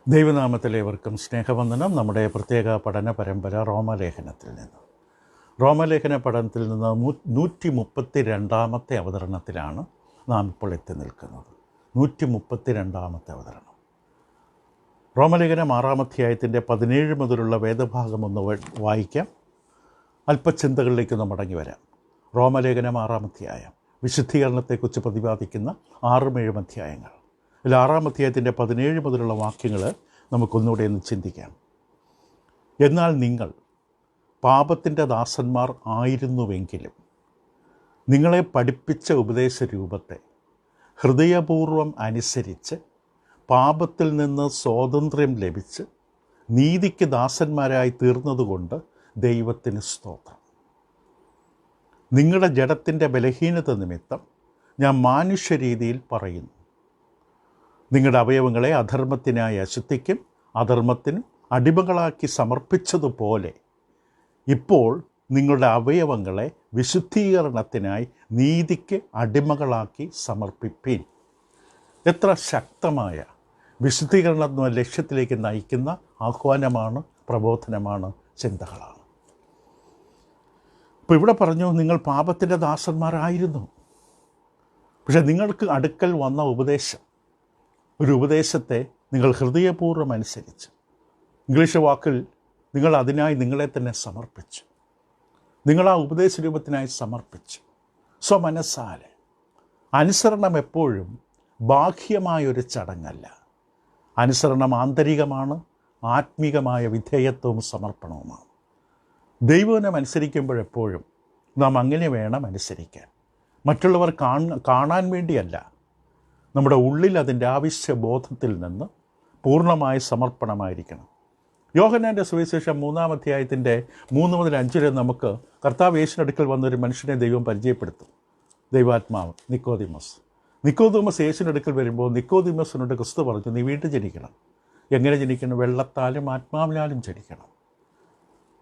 ദൈവനാമത്തിലേവർക്കും സ്നേഹവന്ദനം. നമ്മുടെ പ്രത്യേക പഠന പരമ്പര റോമലേഖനത്തിൽ നിന്ന്. റോമലേഖന പഠനത്തിൽ നിന്ന് 132 അവതരണത്തിലാണ് നാം ഇപ്പോൾ എത്തി നിൽക്കുന്നത്. 132 അവതരണം. റോമലേഖനം 6 അധ്യായത്തിൻ്റെ 17 മുതലുള്ള വേദഭാഗം ഒന്ന് വായിക്കാം. അല്പചിന്തകളിലേക്കൊന്ന് മടങ്ങി വരാം. റോമലേഖനം 6 അധ്യായം വിശുദ്ധീകരണത്തെക്കുറിച്ച് പ്രതിപാദിക്കുന്ന 6-7 അധ്യായങ്ങൾ. ഇതിൽ 6 അധ്യായത്തിൻ്റെ 17 മുതലുള്ള വാക്യങ്ങൾ നമുക്കൊന്നുകൂടെ ഒന്ന് ചിന്തിക്കാം. എന്നാൽ നിങ്ങൾ പാപത്തിൻ്റെ ദാസന്മാർ ആയിരുന്നുവെങ്കിലും നിങ്ങളെ പഠിപ്പിച്ച ഉപദേശ രൂപത്തെ ഹൃദയപൂർവം അനുസരിച്ച് പാപത്തിൽ നിന്ന് സ്വാതന്ത്ര്യം ലഭിച്ച് നീതിക്ക് ദാസന്മാരായി തീർന്നതുകൊണ്ട് ദൈവത്തിന് സ്തോത്രം. നിങ്ങളുടെ ജഡത്തിൻ്റെ ബലഹീനത നിമിത്തം ഞാൻ മാനുഷ്യരീതിയിൽ പറയുന്നു. നിങ്ങളുടെ അവയവങ്ങളെ അധർമ്മത്തിനായി അശുദ്ധിക്കും അധർമ്മത്തിനും അടിമകളാക്കി സമർപ്പിച്ചതുപോലെ ഇപ്പോൾ നിങ്ങളുടെ അവയവങ്ങളെ വിശുദ്ധീകരണത്തിനായി നീതിക്ക് അടിമകളാക്കി സമർപ്പിപ്പീൻ. എത്ര ശക്തമായ വിശുദ്ധീകരണ ലക്ഷ്യത്തിലേക്ക് നയിക്കുന്ന ആഹ്വാനമാണ്, പ്രബോധനമാണ്, ചിന്തകളാണ്. അപ്പോൾ ഇവിടെ പറഞ്ഞു, നിങ്ങൾ പാപത്തിൻ്റെ ദാസന്മാരായിരുന്നു. പക്ഷെ നിങ്ങൾക്ക് അടുക്കൽ വന്ന ഒരു ഉപദേശത്തെ നിങ്ങൾ ഹൃദയപൂർവ്വം അനുസരിച്ച്, ഇംഗ്ലീഷ് വാക്കിൽ നിങ്ങൾ അതിനായി നിങ്ങളെ തന്നെ സമർപ്പിച്ചു. നിങ്ങൾ ആ ഉപദേശ രൂപത്തിനായി സമർപ്പിച്ചു സ്വമനസ്സാലെ. അനുസരണം എപ്പോഴും ബാഹ്യമായൊരു ചടങ്ങല്ല. അനുസരണം ആന്തരികമാണ്, ആത്മീകമായ വിധേയത്വവും സമർപ്പണവുമാണ്. ദൈവനം അനുസരിക്കുമ്പോഴെപ്പോഴും നാം അങ്ങനെ വേണം അനുസരിക്കാൻ. മറ്റുള്ളവർ കാണാൻ വേണ്ടിയല്ല, നമ്മുടെ ഉള്ളിൽ അതിൻ്റെ ആവശ്യബോധത്തിൽ നിന്ന് പൂർണ്ണമായ സമർപ്പണമായിരിക്കണം. യോഹന്നാൻ്റെ സുവിശേഷം 3 അധ്യായത്തിൻ്റെ 3 മുതൽ 5 വരെ നമുക്ക് കർത്താവ് യേശുവിൻ്റെ അടുക്കൽ വന്നൊരു മനുഷ്യനെ ദൈവം പരിചയപ്പെടുത്തും. ദൈവാത്മാവ് നിക്കോദീമസ് യേശുവിൻ്റെ അടുക്കൽ വരുമ്പോൾ നിക്കോദീമസിനോട് ക്രിസ്തു പറഞ്ഞു, നീ വീണ്ടും ജനിക്കണം. എങ്ങനെ ജനിക്കണം? വെള്ളത്താലും ആത്മാവിനാലും ജനിക്കണം.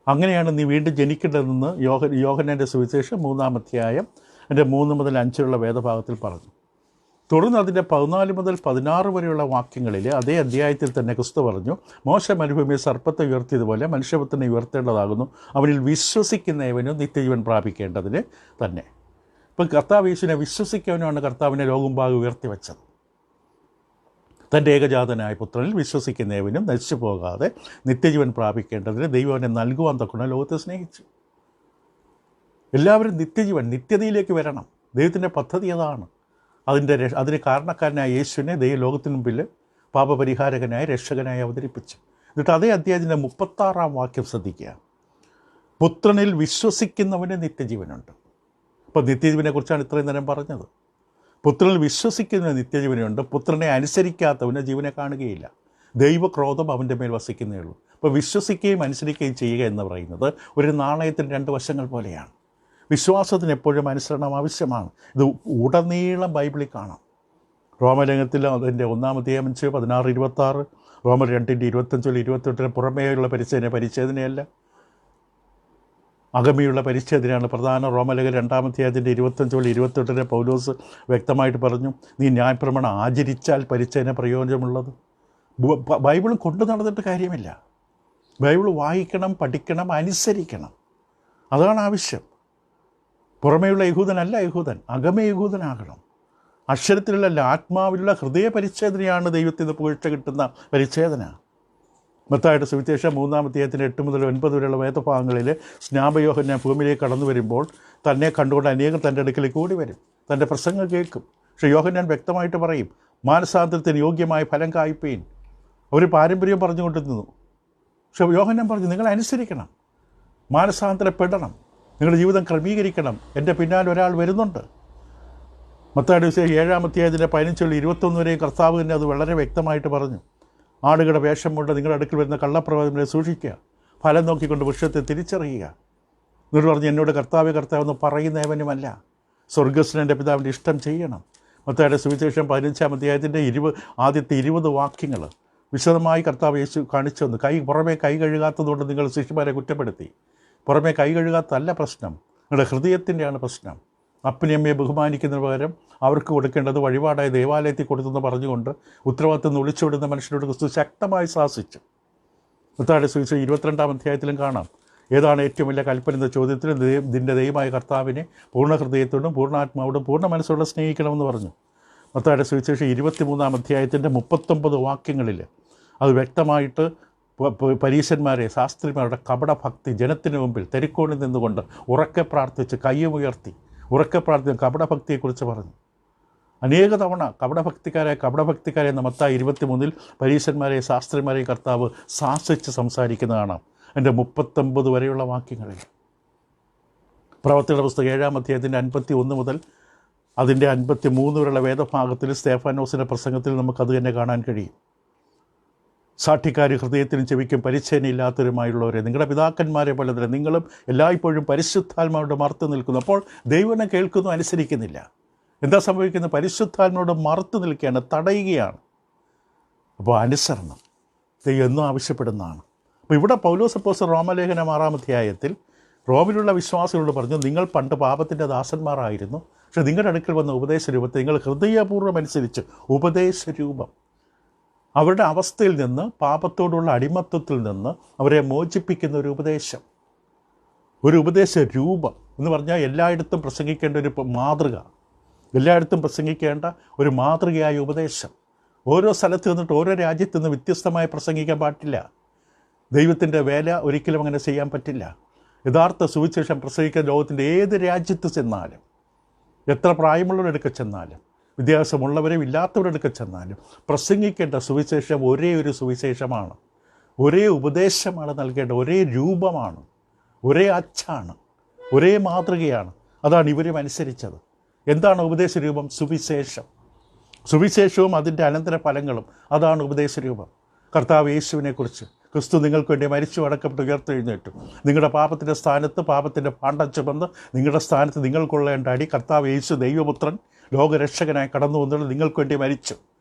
അങ്ങനെയാണ് നീ വീണ്ടും ജനിക്കേണ്ടതെന്ന് യോഹന്നാൻ്റെ സുവിശേഷം 3 അധ്യായം 3 മുതൽ 5 വേദഭാഗത്തിൽ പറഞ്ഞു. തുടർന്ന് അതിൻ്റെ 14 മുതൽ 16 വരെയുള്ള വാക്യങ്ങളിൽ അതേ അധ്യായത്തിൽ തന്നെ ക്രിസ്തു പറഞ്ഞു, മോശ മരുഭൂമിയിൽ സർപ്പത്തെ ഉയർത്തിയതുപോലെ മനുഷ്യപുത്രനെ ഉയർത്തേണ്ടതാകുന്നു. അവനിൽ വിശ്വസിക്കുന്നവനും നിത്യജീവൻ പ്രാപിക്കേണ്ടതിന് തന്നെ. ഇപ്പം കർത്താവ് യേശുവിനെ വിശ്വസിക്കുന്നവനാണ് കർത്താവിനെ ലോകമുമ്പാകെ ഉയർത്തിവെച്ചത്. തൻ്റെ ഏകജാതനായ പുത്രനിൽ വിശ്വസിക്കുന്നവനും നശിച്ചു പോകാതെ നിത്യജീവൻ പ്രാപിക്കേണ്ടതിന് ദൈവം അവനെ നൽകുവാൻ തക്കുന്ന ലോകത്തെ സ്നേഹിച്ചു. എല്ലാവരും നിത്യതയിലേക്ക് വരണം. ദൈവത്തിൻ്റെ പദ്ധതി അതാണ്. അതിന് കാരണക്കാരനായ യേശുവിനെ ദൈവം ലോകത്തിന് മുമ്പിൽ പാപപരിഹാരകനായി രക്ഷകനായി അവതരിപ്പിച്ചു. എന്നിട്ട് അതേ അധ്യായത്തിൻ്റെ 36 വാക്യം ശ്രദ്ധിക്കുക. പുത്രനിൽ വിശ്വസിക്കുന്നവന് നിത്യജീവനുണ്ട്. അപ്പോൾ നിത്യജീവനെക്കുറിച്ചാണ് ഇത്രയും നേരം പറഞ്ഞത്. പുത്രനിൽ വിശ്വസിക്കുന്നവന് നിത്യജീവനുണ്ട്. പുത്രനെ അനുസരിക്കാത്തവന് ജീവനെ കാണുകയില്ല. ദൈവക്രോധം അവൻ്റെ മേൽ വസിക്കുന്നേ ഉള്ളൂ. അപ്പോൾ വിശ്വസിക്കുകയും അനുസരിക്കുകയും ചെയ്യുക എന്ന് പറയുന്നത് ഒരു നാണയത്തിന് 2 വശങ്ങൾ പോലെയാണ്. വിശ്വാസത്തിന് എപ്പോഴും അനുസരണം ആവശ്യമാണ്. ഇത് ഉടനീളം ബൈബിളിൽ കാണാം. റോമലേഖനത്തിൽ അതിൻ്റെ 1 അധ്യായം 16-26, റോമർ 2-ൻ്റെ 25-28 പുറമേയുള്ള പരിച്ഛേദനയല്ല, അകമയുള്ള പരിച്ഛേദനയാണ് പ്രധാന. റോമലേഖനം 2 അധ്യായത്തിൻ്റെ 25-28 പൗലോസ് വ്യക്തമായിട്ട് പറഞ്ഞു, നീ ന്യായപ്രമാണം ആചരിച്ചാൽ പരിച്ഛേദന പ്രയോജനമുള്ളത്. ബൈബിളും കൊണ്ടു നടന്നിട്ട് കാര്യമില്ല. ബൈബിൾ വായിക്കണം, പഠിക്കണം, അനുസരിക്കണം. അതാണ് ആവശ്യം. പുറമേയുള്ള യഹൂദനല്ല യഹൂദൻ, അകമേ യഹൂദനാകണം. അക്ഷരത്തിലല്ല, ആത്മാവിലുള്ള ഹൃദയ പരിച്ഛേദനയാണ് ദൈവത്തിന് പുകഴ്ച കിട്ടുന്ന പരിച്ഛേദന. മത്തായിയുടെ സുവിശേഷം 3 അധ്യായത്തിൻ്റെ 8 മുതൽ 9 വരെയുള്ള വേദഭാഗങ്ങളിൽ സ്നാപയോഹന്നാൻ ഭൂമിയിലേക്ക് കടന്നു വരുമ്പോൾ തന്നെ കണ്ടുകൊണ്ട് അനേകം തൻ്റെ അടുക്കലേക്ക് കൂടി വരും, തൻ്റെ പ്രസംഗം കേൾക്കും. പക്ഷേ യോഹന്നാൻ വ്യക്തമായിട്ട് പറയും, മാനസാന്തരത്തിന് യോഗ്യമായ ഫലം കായ്പീൻ. ഒരു പാരമ്പര്യം പറഞ്ഞുകൊണ്ടിരുന്നു. പക്ഷേ യോഹന്നാൻ പറഞ്ഞു, നിങ്ങൾ അനുസരിക്കണം, മാനസാന്തരപ്പെടണം, നിങ്ങളുടെ ജീവിതം ക്രമീകരിക്കണം. എൻ്റെ പിന്നാലെ ഒരാൾ വരുന്നുണ്ട്. മത്തായിയുടെ സുവിശേഷം 7 അധ്യായത്തിൻ്റെ 15-21 വരെയും കർത്താവ് തന്നെ അത് വളരെ വ്യക്തമായിട്ട് പറഞ്ഞു. ആടുകളുടെ വേഷം കൊണ്ട് നിങ്ങളുടെ അടുക്കൽ വരുന്ന കള്ളപ്രവാചകനെ സൂക്ഷിക്കുക, ഫലം നോക്കിക്കൊണ്ട് വൃക്ഷത്തെ തിരിച്ചറിയുക. എന്നിട്ട് പറഞ്ഞു, എന്നോട് കർത്താവ് എന്ന് പറയുന്നവനുമല്ല, സ്വർഗസ്വൻ്റെ പിതാവിൻ്റെ ഇഷ്ടം ചെയ്യണം. മത്തായിയുടെ സുവിശേഷം 15 അധ്യായത്തിൻ്റെ ആദ്യത്തെ 20 വാക്യങ്ങൾ വിശദമായി കർത്താവ് യേശു കാണിച്ചു തന്നു. പുറമേ കൈ കഴുകാത്തതുകൊണ്ട് നിങ്ങൾ ശിഷ്യന്മാരെ കുറ്റപ്പെടുത്തി. പുറമേ കൈ കഴുകാത്തല്ല പ്രശ്നം, നിങ്ങളുടെ ഹൃദയത്തിൻ്റെയാണ് പ്രശ്നം. അപ്പനെ അമ്മയെ ബഹുമാനിക്കുന്നതിന് പകരം അവർക്ക് കൊടുക്കേണ്ടത് വഴിപാടായി ദേവാലയത്തിൽ കൊടുത്തെന്ന് പറഞ്ഞുകൊണ്ട് ഉത്തരവാദിത്തം നിന്ന് ഒളിച്ചുവിടുന്ന മനുഷ്യരോട് ക്രിസ്തു ശക്തമായി ശാസിച്ചു. മത്തായിയുടെ സുവിശേഷം 22-ാം അധ്യായത്തിലും കാണാം. ഏതാണ് ഏറ്റവും വലിയ കൽപ്പന എന്ന ചോദ്യത്തിൽ നിൻ്റെ ദൈവമായ കർത്താവിനെ പൂർണ്ണ ഹൃദയത്തോടും പൂർണ്ണാത്മാവോടും പൂർണ്ണ മനസ്സോടെ സ്നേഹിക്കണമെന്ന് പറഞ്ഞു. മത്തായിയുടെ സുവിശേഷം 23-ാം അധ്യായത്തിൻ്റെ 39 വാക്യങ്ങളിൽ അത് വ്യക്തമായിട്ട് പരീശന്മാരെ, ശാസ്ത്രിമാരുടെ കപടഭക്തി ജനത്തിന് മുമ്പിൽ തെരുക്കോണിൽ നിന്നുകൊണ്ട് ഉറക്കെ പ്രാർത്ഥിച്ച് കയ്യുമുയർത്തി ഉറക്കെ പ്രാർത്ഥിച്ച് കപടഭക്തിയെക്കുറിച്ച് പറഞ്ഞു. അനേക തവണ കപടഭക്തിക്കാരെ എന്ന മത്തായി 23-ൽ പരീശന്മാരെ, ശാസ്ത്രിമാരെ കർത്താവ് ശാസിച്ച് സംസാരിക്കുന്നത് കാണാം. എൻ്റെ 39 വരെയുള്ള വാക്യങ്ങളിൽ. പ്രവർത്തികളുടെ പുസ്തകം 7-ാം അധ്യായത്തിൻ്റെ 51 മുതൽ അതിൻ്റെ 53 വരെയുള്ള വേദഭാഗത്തിൽ സ്തേഫാനോസിൻ്റെ പ്രസംഗത്തിൽ നമുക്കത് തന്നെ കാണാൻ കഴിയും. സാക്ഷിക്കാർ ഹൃദയത്തിനും ചെവിക്കും പരിച്ഛേദനയില്ലാത്തവരുമായുള്ളവരെ, നിങ്ങളുടെ പിതാക്കന്മാരെ പോലെ തന്നെ നിങ്ങളും എല്ലായ്പ്പോഴും പരിശുദ്ധാത്മാവോട് മറുത്തു നിൽക്കുന്നു. അപ്പോൾ ദൈവനെ കേൾക്കുന്നു, അനുസരിക്കുന്നില്ല. എന്താ സംഭവിക്കുന്നത്? പരിശുദ്ധാത്മാവോട് മറുത്തു നിൽക്കുകയാണ്, തടയുകയാണ്. അപ്പോൾ അനുസരണം ദൈവം എന്നും ആവശ്യപ്പെടുന്നതാണ്. അപ്പോൾ ഇവിടെ പൗലോസ് അപ്പോസ്തലൻ റോമലേഖനം 6-ാം അധ്യായത്തിൽ റോമിലുള്ള വിശ്വാസികളോട് പറഞ്ഞു, നിങ്ങൾ പണ്ട് പാപത്തിൻ്റെ ദാസന്മാരായിരുന്നു, പക്ഷേ നിങ്ങളുടെ അടുക്കൽ വന്ന ഉപദേശരൂപത്തെ നിങ്ങൾ ഹൃദയപൂർവ്വം അനുസരിച്ച്. ഉപദേശരൂപം അവരുടെ അവസ്ഥയിൽ നിന്ന്, പാപത്തോടുള്ള അടിമത്വത്തിൽ നിന്ന് അവരെ മോചിപ്പിക്കുന്ന ഒരു ഉപദേശം, ഒരു ഉപദേശ രൂപം എന്ന് പറഞ്ഞാൽ എല്ലായിടത്തും പ്രസംഗിക്കേണ്ട ഒരു മാതൃക, എല്ലായിടത്തും പ്രസംഗിക്കേണ്ട ഒരു മാതൃകയായ ഉപദേശം. ഓരോ സ്ഥലത്ത് നിന്നിട്ട് ഓരോ രാജ്യത്തു നിന്ന് വ്യത്യസ്തമായി പ്രസംഗിക്കാൻ പാടില്ല. ദൈവത്തിൻ്റെ വേല ഒരിക്കലും അങ്ങനെ ചെയ്യാൻ പറ്റില്ല. യഥാർത്ഥ സുവിശേഷം പ്രസംഗിക്കാൻ ലോകത്തിൻ്റെ ഏത് രാജ്യത്ത് ചെന്നാലും, എത്ര പ്രായമുള്ളവരെടുക്കെ ചെന്നാലും, വിദ്യാഭ്യാസമുള്ളവരും ഇല്ലാത്തവരെടുക്കെ ചെന്നാലും പ്രസംഗിക്കേണ്ട സുവിശേഷം ഒരേ ഒരു സുവിശേഷമാണ്, ഒരേ ഉപദേശമാണ് നൽകേണ്ട, ഒരേ രൂപമാണ്, ഒരേ അച്ചാണ്, ഒരേ മാതൃകയാണ്. അതാണ് ഇവരും അനുസരിച്ചത്. എന്താണ് ഉപദേശരൂപം? സുവിശേഷം. സുവിശേഷവും അതിൻ്റെ അനന്തര ഫലങ്ങളും, അതാണ് ഉപദേശരൂപം. കർത്താവ് യേശുവിനെക്കുറിച്ച്, ക്രിസ്തു നിങ്ങൾക്ക് വേണ്ടി മരിച്ചു അടക്കപ്പെട്ട് ഉയർത്തെഴുന്നേറ്റു, നിങ്ങളുടെ പാപത്തിൻ്റെ സ്ഥാനത്ത് പാപത്തിൻ്റെ ഭാണ്ഡം ചുമന്ന് നിങ്ങളുടെ സ്ഥാനത്ത് നിങ്ങൾ കൊള്ളേണ്ട അടി കർത്താവ് യേശു ദൈവപുത്രൻ ലോകരക്ഷകനായി കടന്നു വന്നത് നിങ്ങൾക്ക് വേണ്ടി മരിച്ചു.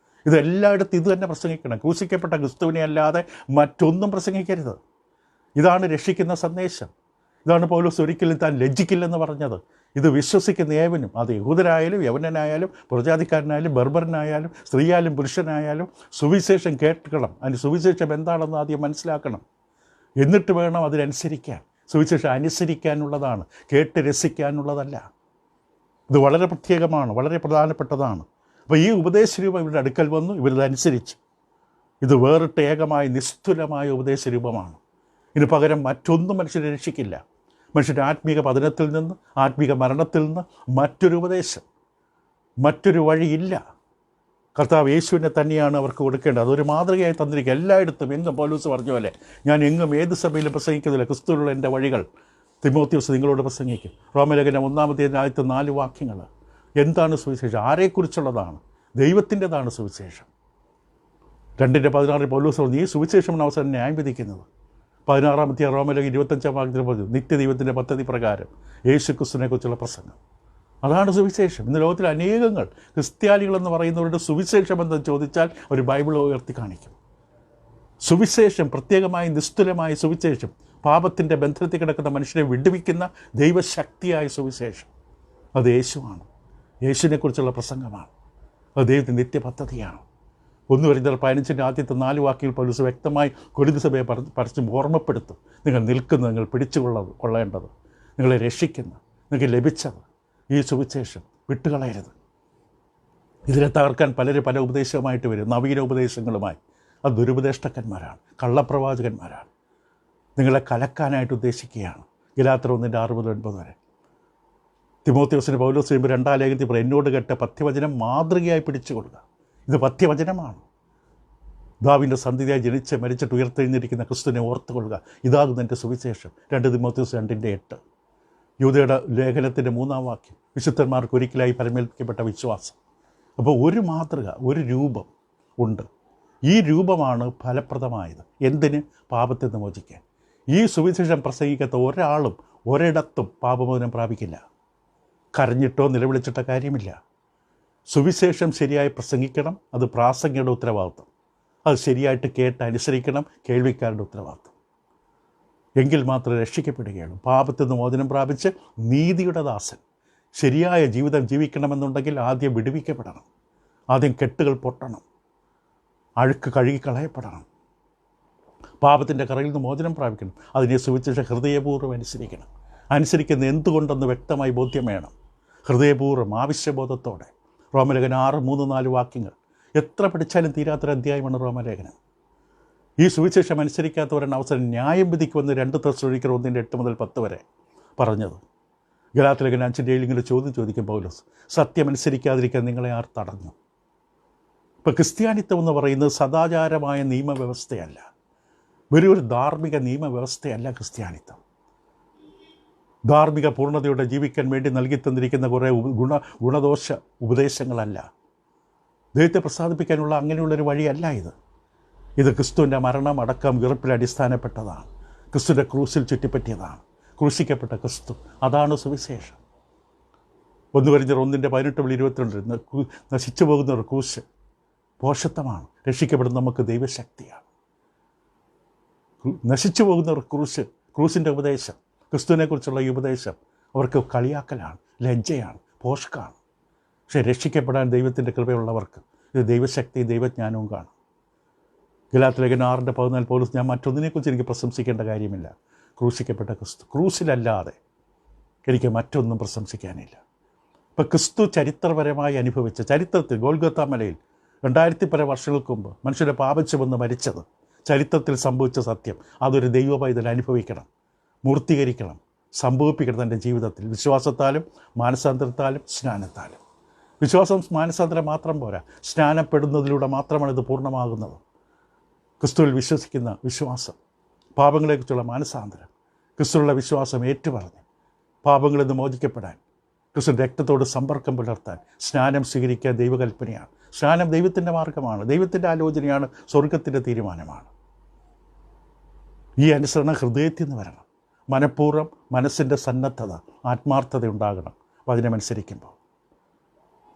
ഇതെല്ലായിടത്തും ഇത് തന്നെ പ്രസംഗിക്കണം. ക്രൂശിക്കപ്പെട്ട ക്രിസ്തുവിനെ അല്ലാതെ മറ്റൊന്നും പ്രസംഗിക്കരുത്. ഇതാണ് രക്ഷിക്കുന്ന സന്ദേശം. ഇതാണ് പൗലോസ് ഒരിക്കലും താൻ ലജ്ജിക്കില്ലെന്ന് പറഞ്ഞത്. ഇത് വിശ്വസിക്കുന്ന ഏവനും, അത് യഹൂദരായാലും യവനനായാലും പുറജാതിക്കാരനായാലും ബർബരനായാലും സ്ത്രീയായാലും പുരുഷനായാലും സുവിശേഷം കേൾക്കണം. അതിന് സുവിശേഷം എന്താണെന്ന് ആദ്യം മനസ്സിലാക്കണം. എന്നിട്ട് വേണം അതിനനുസരിക്കാൻ. സുവിശേഷം അനുസരിക്കാനുള്ളതാണ്, കേട്ട് രസിക്കാനുള്ളതല്ല. ഇത് വളരെ പ്രത്യേകമാണ്, വളരെ പ്രധാനപ്പെട്ടതാണ്. അപ്പോൾ ഈ ഉപദേശരൂപം ഇവരുടെ അടുക്കൽ വന്നു, ഇവരിതനുസരിച്ച്. ഇത് വേറിട്ട ഏകമായ നിസ്തുലമായ ഉപദേശരൂപമാണ്. ഇതിന് പകരം മറ്റൊന്നും മനുഷ്യരെ രക്ഷിക്കില്ല. മനുഷ്യൻ്റെ ആത്മീക പതനത്തിൽ നിന്ന്, ആത്മീക മരണത്തിൽ നിന്ന് മറ്റൊരു ഉപദേശം, മറ്റൊരു വഴിയില്ല. കർത്താവ് യേശുവിനെ തന്നെയാണ് അവർക്ക് കൊടുക്കേണ്ടത്. അതൊരു മാതൃകയായി തന്നിരിക്കുക. എല്ലായിടത്തും എങ്ങും പൗലോസ് പറഞ്ഞ പോലെ, ഞാൻ എങ്ങും ഏത് സഭയിലും പ്രസംഗിക്കുന്നില്ല, ക്രിസ്തുവിലുള്ള എൻ്റെ വഴികൾ തിമോത്തിയോസ് നിങ്ങളോട് പ്രസംഗിക്കും. റോമലേഖനം 1-ാം അധ്യായത്തിൻ്റെ 4 വാക്യങ്ങൾ. എന്താണ് സുവിശേഷം? ആരെക്കുറിച്ചുള്ളതാണ്? ദൈവത്തിൻ്റെതാണ് സുവിശേഷം. 2:16 പൗലോസ് പറഞ്ഞു, ഈ സുവിശേഷമാണ് അവസാനം ന്യായം വിധിക്കുന്നത്. 16-ാം അധ്യായം റോമലേഖനം 25-ാം വാക്യത്തിൽ പറഞ്ഞു, നിത്യദൈവത്തിൻ്റെ പദ്ധതി പ്രകാരം യേശു ക്രിസ്തുവിനെക്കുറിച്ചുള്ള പ്രസംഗം. അതാണ് സുവിശേഷം. ഇന്ന് ലോകത്തിൽ അനേകങ്ങൾ ക്രിസ്ത്യാനികളെന്ന് പറയുന്നവരുടെ സുവിശേഷം എന്തെന്ന് ചോദിച്ചാൽ ഒരു ബൈബിൾ ഉയർത്തി കാണിക്കും. സുവിശേഷം, പ്രത്യേകമായി നിസ്തുലമായ സുവിശേഷം, പാപത്തിൻ്റെ ബന്ധത്തിൽ കിടക്കുന്ന മനുഷ്യനെ വിടുവിക്കുന്ന ദൈവശക്തിയായ സുവിശേഷം, അത് യേശുവാണ്. യേശുവിനെക്കുറിച്ചുള്ള പ്രസംഗമാണ്. അത് ദൈവത്തിൻ്റെ നിത്യപദ്ധതിയാണ്. 1 കൊരിന്ത്യർ 15-ന്റെ ആദ്യത്തെ 4 വാക്യങ്ങൾ പൗലോസ് വ്യക്തമായി കൊരിന്ത് സഭയെ പരസ്യം ഓർമ്മപ്പെടുത്തും. നിങ്ങൾ നിൽക്കുന്നത്, നിങ്ങൾ കൊള്ളേണ്ടത്, നിങ്ങളെ രക്ഷിക്കുന്ന, നിങ്ങൾക്ക് ലഭിച്ചത് ഈ സുവിശേഷം വിട്ടുകളയരുത്. ഇതിനെ തകർക്കാൻ പലരും പല ഉപദേശവുമായിട്ട് വരും, നവീന ഉപദേശങ്ങളുമായി. അത് ദുരുപദേഷ്ടക്കന്മാരാണ്, കള്ളപ്രവാചകന്മാരാണ്. നിങ്ങളെ കലക്കാനായിട്ട് ഉദ്ദേശിക്കുകയാണ്. ഗലാത്യർ 1:6-9 വരെ. തിമോത്തിയോസിന് പൗലോസ് ചെയ്യുമ്പോൾ 2-ാം ലേഖനത്തിൽ പറയും, എന്നോട് കേട്ട പഥ്യവചനം മാതൃകയായി പിടിച്ചുകൊള്ളുക. ഇത് പഥ്യവചനമാണ്. ദാവീദിൻ്റെ സന്തതിയായി ജനിച്ച് മരിച്ചിട്ട് ഉയർത്തെഴുന്നിരിക്കുന്ന ക്രിസ്തുവിനെ ഓർത്തുകൊള്ളുക. ഇതാകുന്നു എൻ്റെ സുവിശേഷം. 2 തിമോത്തിയോസ് 2:8. യൂദയുടെ ലേഖനത്തിൻ്റെ 3-ാം വാക്യം, വിശുദ്ധന്മാർക്ക് ഒരിക്കലായി പരമേൽപ്പിക്കപ്പെട്ട വിശ്വാസം. അപ്പോൾ ഒരു മാതൃക, ഒരു രൂപം ഉണ്ട്. ഈ രൂപമാണ് ഫലപ്രദമായത്. എന്തിന്? പാപത്തെ നിന്ന് മോചിക്കാൻ. ഈ സുവിശേഷം പ്രസംഗിക്കാത്ത ഒരാളും ഒരിടത്തും പാപമോചനം പ്രാപിക്കില്ല. കരഞ്ഞിട്ടോ നിലവിളിച്ചിട്ടോ കാര്യമില്ല. സുവിശേഷം ശരിയായി പ്രസംഗിക്കണം. അത് പ്രാസംഗികയുടെ ഉത്തരവാദിത്വം. അത് ശരിയായിട്ട് കേട്ട് അനുസരിക്കണം, കേൾവിക്കാരുടെ ഉത്തരവാദിത്വം. എങ്കിൽ മാത്രമേ രക്ഷിക്കപ്പെടുകയുള്ളൂ. പാപത്തിൽ നിന്ന് മോചനം പ്രാപിച്ച് നീതിയുടെ ദാസൻ, ശരിയായ ജീവിതം ജീവിക്കണമെന്നുണ്ടെങ്കിൽ ആദ്യം വിടുവിക്കപ്പെടണം, ആദ്യം കെട്ടുകൾ പൊട്ടണം, അഴുക്ക് കഴുകിക്കളയപ്പെടണം, പാപത്തിൻ്റെ കറയിൽ നിന്ന് മോചനം പ്രാപിക്കണം. അതിനെ സുവിശേഷം ഹൃദയപൂർവ്വം അനുസരിക്കണം. അനുസരിക്കുന്ന എന്തുകൊണ്ടെന്ന് വ്യക്തമായി ബോധ്യം വേണം. ഹൃദയപൂർവ്വം ആവശ്യബോധത്തോടെ. റോമലേഖനം 6:3-4 വാക്യങ്ങൾ എത്ര പഠിച്ചാലും തീരാത്തൊരു അധ്യായമാണ് റോമലേഖനം. ഈ സുവിശേഷം അനുസരിക്കാത്തവരാണ് അവസരം ന്യായം വിധിക്കുമെന്ന് 2 തെസ്സലോനിക്കർ 1:8-10 വരെ പറഞ്ഞത്. ഗലാത്യലേഖനം 5:7 ഇങ്ങനെ ചോദ്യം ചോദിക്കും പൗലോസ്, സത്യമനുസരിക്കാതിരിക്കാൻ നിങ്ങളെ ആർ തടഞ്ഞു? ഇപ്പോൾ ക്രിസ്ത്യാനിത്വം എന്ന് പറയുന്നത് സദാചാരമായ നിയമവ്യവസ്ഥയല്ല, വെറും ഒരു ധാർമ്മിക നിയമവ്യവസ്ഥയല്ല ക്രിസ്ത്യാനിത്വം. ധാർമ്മിക പൂർണ്ണതയോടെ ജീവിക്കാൻ വേണ്ടി നൽകി തന്നിരിക്കുന്ന കുറേ ഗുണദോഷ ഉപദേശങ്ങളല്ല. ദൈവത്തെ പ്രസാദിപ്പിക്കാനുള്ള അങ്ങനെയുള്ളൊരു വഴിയല്ല ഇത്. ഇത് ക്രിസ്തുവിൻ്റെ മരണം, അടക്കം, ഉയർപ്പിൽ അടിസ്ഥാനപ്പെട്ടതാണ്. ക്രിസ്തുവിൻ്റെ ക്രൂസിൽ ചുറ്റിപ്പറ്റിയതാണ്. ക്രൂശിക്കപ്പെട്ട ക്രിസ്തു, അതാണ് സുവിശേഷം. 1 കൊരിന്ത്യർ 1:18-22 നശിച്ചു പോകുന്ന ഒരു ക്രൂശ് പോഷത്വമാണ്. രക്ഷിക്കപ്പെടുന്ന നമുക്ക് ദൈവശക്തിയാണ്. നശിച്ചു പോകുന്ന ഒരു ക്രൂസിൻ്റെ ഉപദേശം, ക്രിസ്തുവിനെക്കുറിച്ചുള്ള ഈ ഉപദേശം അവർക്ക് കളിയാക്കലാണ്, ലജ്ജയാണ്, പോഷ്കാണ്. പക്ഷേ രക്ഷിക്കപ്പെടാൻ ദൈവത്തിൻ്റെ കൃപയുള്ളവർക്ക് ഇത് ദൈവശക്തി, ദൈവജ്ഞാനവും കാണും. ഗലാത്യലേഖനം 6:14 പൗലോസ്, ഞാൻ മറ്റൊന്നിനെക്കുറിച്ച് എനിക്ക് പ്രശംസിക്കേണ്ട കാര്യമില്ല, ക്രൂശിക്കപ്പെട്ട ക്രിസ്തു. ക്രൂസിലല്ലാതെ എനിക്ക് മറ്റൊന്നും പ്രശംസിക്കാനില്ല. ഇപ്പം ക്രിസ്തു ചരിത്രപരമായി അനുഭവിച്ച, ചരിത്രത്തിൽ ഗോൽഗോഥാ മലയിൽ 2000 വർഷങ്ങൾക്ക് മുമ്പ് മനുഷ്യരെ പാപിച്ചുവെന്ന് മരിച്ചത് ചരിത്രത്തിൽ സംഭവിച്ച സത്യം, അതൊരു ദൈവപൈതൽ അനുഭവിക്കണം, മൂർത്തീകരിക്കണം, സംഭവിപ്പിക്കണം തൻ്റെ ജീവിതത്തിൽ. വിശ്വാസത്താലും മാനസാന്തരത്താലും സ്നാനത്താലും. വിശ്വാസം മാനസാന്തരം മാത്രം പോരാ, സ്നാനപ്പെടുന്നതിലൂടെ മാത്രമാണ് ഇത് പൂർണ്ണമാകുന്നത്. ക്രിസ്തുവിൽ വിശ്വസിക്കുന്ന വിശ്വാസം, പാപങ്ങളെക്കുറിച്ചുള്ള മാനസാന്തരം, ക്രിസ്തുവിലുള്ള വിശ്വാസം ഏറ്റുപറഞ്ഞ് പാപങ്ങളിൽ നിന്ന് മോചിക്കപ്പെടാൻ, ക്രിസ്തു രക്തത്തോട് സമ്പർക്കം പുലർത്താൻ സ്നാനം സ്വീകരിക്കാൻ ദൈവകൽപ്പനയാണ്. സ്നാനം ദൈവത്തിൻ്റെ മാർഗമാണ്, ദൈവത്തിൻ്റെ ആലോചനയാണ്, സ്വർഗത്തിൻ്റെ തീരുമാനമാണ്. ഈ അനുസരണം ഹൃദയത്തിൽ നിന്ന് വരണം. മനഃപൂർവ്വം മനസ്സിൻ്റെ സന്നദ്ധത, ആത്മാർത്ഥത ഉണ്ടാകണം. വചനമനുസരിക്കുമ്പോൾ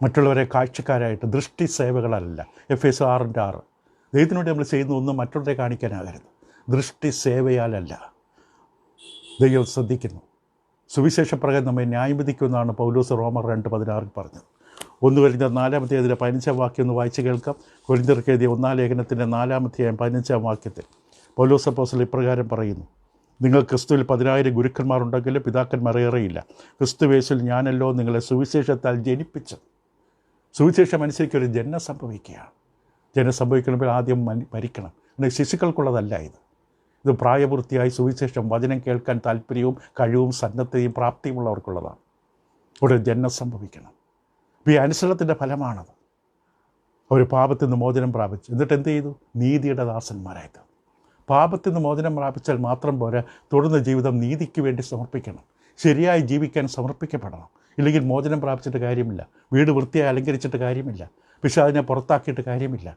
മറ്റുള്ളവരെ കാഴ്ചക്കാരായിട്ട് ദൃഷ്ടി സേവകളല്ല. എഫേസ്യർ 6:6 ദൈവത്തിനോട് നമ്മൾ ചെയ്യുന്ന ഒന്നും മറ്റുള്ളവരെ കാണിക്കാനാകരുത്. ദൃഷ്ടി സേവയാലല്ല. ദൈവം ശ്രദ്ധിക്കുന്നു. സുവിശേഷപ്രകാരം നമ്മെ ന്യായം വിധിക്കുമെന്നാണ് പൗലോസ് റോമർ 2:16 പറഞ്ഞത്. 1 കൊരിന്ത്യർ 4:15 വാക്യം ഒന്ന് വായിച്ച് കേൾക്കാം. കൊരിന്ത്യർക്ക് എഴുതിയ 1 ലേഖനത്തിൻ്റെ 4:15 വാക്യത്തിൽ പൗലോസ് അപ്പോസ്തലൻ ഇപ്രകാരം പറയുന്നു, നിങ്ങൾ ക്രിസ്തുവിൽ 10,000 ഗുരുക്കന്മാരുണ്ടെങ്കിലും പിതാക്കന്മാർ ഏറെയില്ല. ക്രിസ്തുവേശുവിൽ ഞാനല്ലോ നിങ്ങളെ സുവിശേഷത്താൽ ജനിപ്പിച്ചത്. സുവിശേഷം അനുസരിക്കൊരു ജന്മം സംഭവിക്കുകയാണ്. ജനം സംഭവിക്കണമെങ്കിൽ ആദ്യം മരിക്കണം. എന്നാൽ ശിശുക്കൾക്കുള്ളതല്ല ഇത്. ഇത് പ്രായപൂർത്തിയായി സുവിശേഷം വചനം കേൾക്കാൻ താല്പര്യവും കഴിവും സന്നദ്ധതയും പ്രാപ്തിയുമുള്ളവർക്കുള്ളതാണ്. ഒരു ജന്മം സംഭവിക്കണം. ഈ അനുസരണത്തിൻ്റെ ഫലമാണത്. അവർ പാപത്തിൽ നിന്ന് മോചനം പ്രാപിച്ചു. എന്നിട്ട് എന്ത് ചെയ്തു? നീതിയുടെ ദാസന്മാരായത്. പാപത്തിൽ നിന്ന് മോചനം പ്രാപിച്ചാൽ മാത്രം പോരാ, തുടർന്ന് ജീവിതം നീതിക്ക് വേണ്ടി സമർപ്പിക്കണം. ശരിയായി ജീവിക്കാൻ സമർപ്പിക്കപ്പെടണം. ഇല്ലെങ്കിൽ മോചനം പ്രാപിച്ചിട്ട് കാര്യമില്ല. വീട് വൃത്തിയായി അലങ്കരിച്ചിട്ട് കാര്യമില്ല. പക്ഷേ അതിനെ പുറത്താക്കിയിട്ട് കാര്യമില്ല.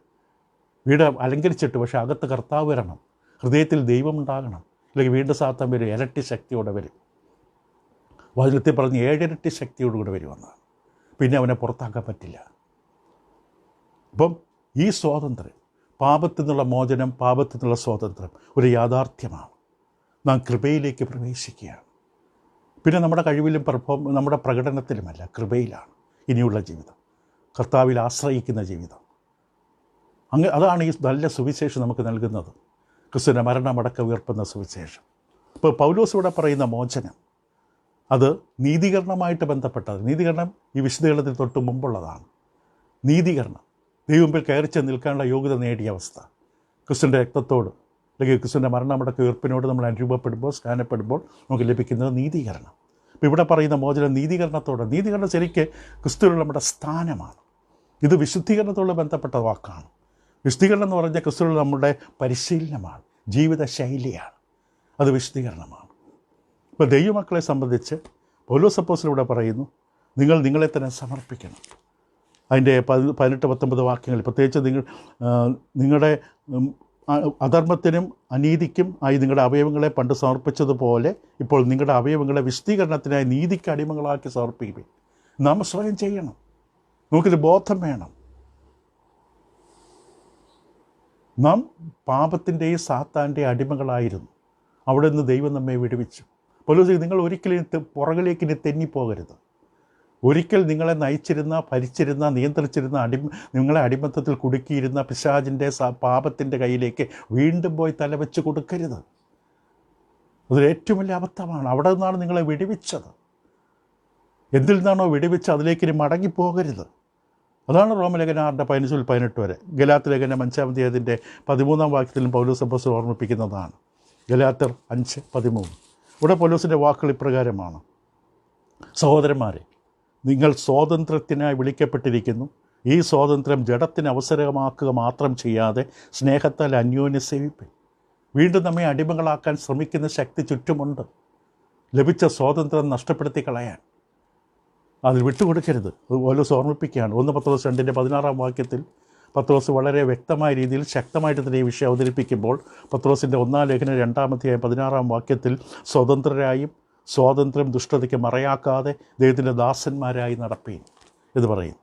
വീട് അലങ്കരിച്ചിട്ട് പക്ഷേ അകത്ത് കർത്താവ് വരണം. ഹൃദയത്തിൽ ദൈവം ഉണ്ടാകണം. അല്ലെങ്കിൽ വീണ്ടും സാത്താൻ വരും, ഇരട്ടി ശക്തിയോടെ വരും. വചനത്തിൽ പറഞ്ഞ് 7 ഇരട്ടി ശക്തിയോടുകൂടെ വരുമെന്നാണ്. പിന്നെ അവനെ പുറത്താക്കാൻ പറ്റില്ല. അപ്പം ഈ സ്വാതന്ത്ര്യം, പാപത്തിൽ നിന്നുള്ള മോചനം, പാപത്തിൽ നിന്നുള്ള സ്വാതന്ത്ര്യം ഒരു യാഥാർത്ഥ്യമാണ്. നാം കൃപയിലേക്ക് പ്രവേശിക്കുകയാണ്. പിന്നെ നമ്മുടെ കഴിവിലും നമ്മുടെ പ്രകടനത്തിലുമല്ല, കൃപയിലാണ് ഇനിയുള്ള ജീവിതം, കർത്താവിൽ ആശ്രയിക്കുന്ന ജീവിതം. അതാണ് ഈ നല്ല സുവിശേഷം നമുക്ക് നൽകുന്നത്. ക്രിസ്തുവിൻ്റെ മരണമടക്കം ഉയർപ്പുന്ന സുവിശേഷം. ഇപ്പോൾ പൗലോസ് ഇവിടെ പറയുന്ന മോചനം, അത് നീതീകരണമായിട്ട് ബന്ധപ്പെട്ടത്. നീതീകരണം ഈ വിശുദ്ധീകരണത്തിൽ തൊട്ട് മുമ്പുള്ളതാണ്. നീതീകരണം, ദൈവമുമ്പിൽ കയറിച്ച് നിൽക്കാനുള്ള യോഗ്യത നേടിയ അവസ്ഥ. ക്രിസ്തുവിൻ്റെ രക്തത്തോട് അല്ലെങ്കിൽ ക്രിസ്തുവിൻ്റെ മരണമടക്കം ഉയർപ്പിനോട് നമ്മൾ അനുരൂപപ്പെടുമ്പോൾ, സ്നാനപ്പെടുമ്പോൾ നമുക്ക് ലഭിക്കുന്നത് നീതീകരണം. ഇപ്പോൾ ഇവിടെ പറയുന്ന മോചനം നീതീകരണത്തോടെ. നീതീകരണം ശരിക്ക് ക്രിസ്തുവിലുള്ള നമ്മുടെ സ്ഥാനമാണ്. ഇത് വിശുദ്ധീകരണത്തോട് ബന്ധപ്പെട്ട വാക്കാണ്. വിശുദ്ധീകരണം എന്ന് പറഞ്ഞാൽ ക്രിസ്തുവിലുള്ള നമ്മുടെ പരിശീലനമാണ്, ജീവിത ശൈലിയാണ്. അത് വിശുദ്ധീകരണമാണ്. ഇപ്പോൾ ദൈവമക്കളെ സംബന്ധിച്ച് പൗലോസ് അപ്പോസ്തലൻ ഇവിടെ പറയുന്നു, നിങ്ങൾ നിങ്ങളെ തന്നെ സമർപ്പിക്കണം. അതിൻ്റെ 18-19 വാക്യങ്ങൾ, പ്രത്യേകിച്ച് നിങ്ങളുടെ അധർമ്മത്തിനും അനീതിക്കും ആയി നിങ്ങളുടെ അവയവങ്ങളെ പണ്ട് സമർപ്പിച്ചതുപോലെ ഇപ്പോൾ നിങ്ങളുടെ അവയവങ്ങളെ വിശുദ്ധീകരണത്തിനായി നീതിക്ക് അടിമകളാക്കി സമർപ്പിക്കും. നാം സ്വയം ചെയ്യണം. നമുക്കൊരു ബോധം വേണം. നാം പാപത്തിൻ്റെയും സാത്താൻ്റെയും അടിമകളായിരുന്നു. അവിടെ നിന്ന് ദൈവം നമ്മെ വിടുവിച്ചു. പൗലോസ്, നിങ്ങൾ ഒരിക്കലും പുറകിലേക്ക് ഇനി തെന്നിപ്പോകരുത്. ഒരിക്കൽ നിങ്ങളെ നയിച്ചിരുന്ന, ഭരിച്ചിരുന്ന, നിയന്ത്രിച്ചിരുന്ന, നിങ്ങളെ അടിമത്തത്തിൽ കുടുക്കിയിരുന്ന പിശാചിൻ്റെ പാപത്തിൻ്റെ കയ്യിലേക്ക് വീണ്ടും പോയി തലവെച്ച് കൊടുക്കരുത്. അതൊരു ഏറ്റവും വലിയ അബദ്ധമാണ്. അവിടെ നിന്നാണ് നിങ്ങളെ വിടുവിച്ചത്. എന്തിൽ നിന്നാണോ വിടുവിച്ച് അതിലേക്ക് ഇനി മടങ്ങിപ്പോകരുത്. അതാണ് റോമലേഖനം 6:15-18 വരെ. ഗലാത്യ ലേഖനം 5-ാം അധ്യായത്തിൻ്റെ 13-ാം വാക്യത്തിലും പൗലോസ് അപ്പോസ്തലൻ ഓർമ്മിപ്പിക്കുന്നതാണ്. ഗലാത്യർ 5:13. ഇവിടെ പൗലോസിൻ്റെ വാക്കുകൾ ഇപ്രകാരമാണ്: സഹോദരന്മാരെ, നിങ്ങൾ സ്വാതന്ത്ര്യത്തിനായി വിളിക്കപ്പെട്ടിരിക്കുന്നു. ഈ സ്വാതന്ത്ര്യം ജഡത്തിന് അവസരമാക്കുക മാത്രം ചെയ്യാതെ സ്നേഹത്താൽ അന്യോന്യം സേവിപ്പിൻ. വീണ്ടും നമ്മെ അടിമകളാക്കാൻ ശ്രമിക്കുന്ന ശക്തി ചുറ്റുമുണ്ട്. ലഭിച്ച സ്വാതന്ത്ര്യം നഷ്ടപ്പെടുത്തി കളയാൻ അതിൽ വിട്ടുകൊടുക്കരുത്. അതുപോലെ ഓർമ്മിപ്പിക്കുകയാണ്. 1 പത്രോസ് 2:16 വാക്യത്തിൽ പത്രോസ് വളരെ വ്യക്തമായ രീതിയിൽ ശക്തമായിട്ട് തന്നെ ഈ വിഷയം അവതരിപ്പിക്കുമ്പോൾ പത്രോസിൻ്റെ 1-ാം ലേഖനം 2-ാം അധ്യായം 16-ാം വാക്യത്തിൽ സ്വതന്ത്രരായും സ്വാതന്ത്ര്യം ദുഷ്ടതയ്ക്ക് മറയാക്കാതെ ദൈവത്തിൻ്റെ ദാസന്മാരായി നടപ്പീൻ എന്ന് പറയും.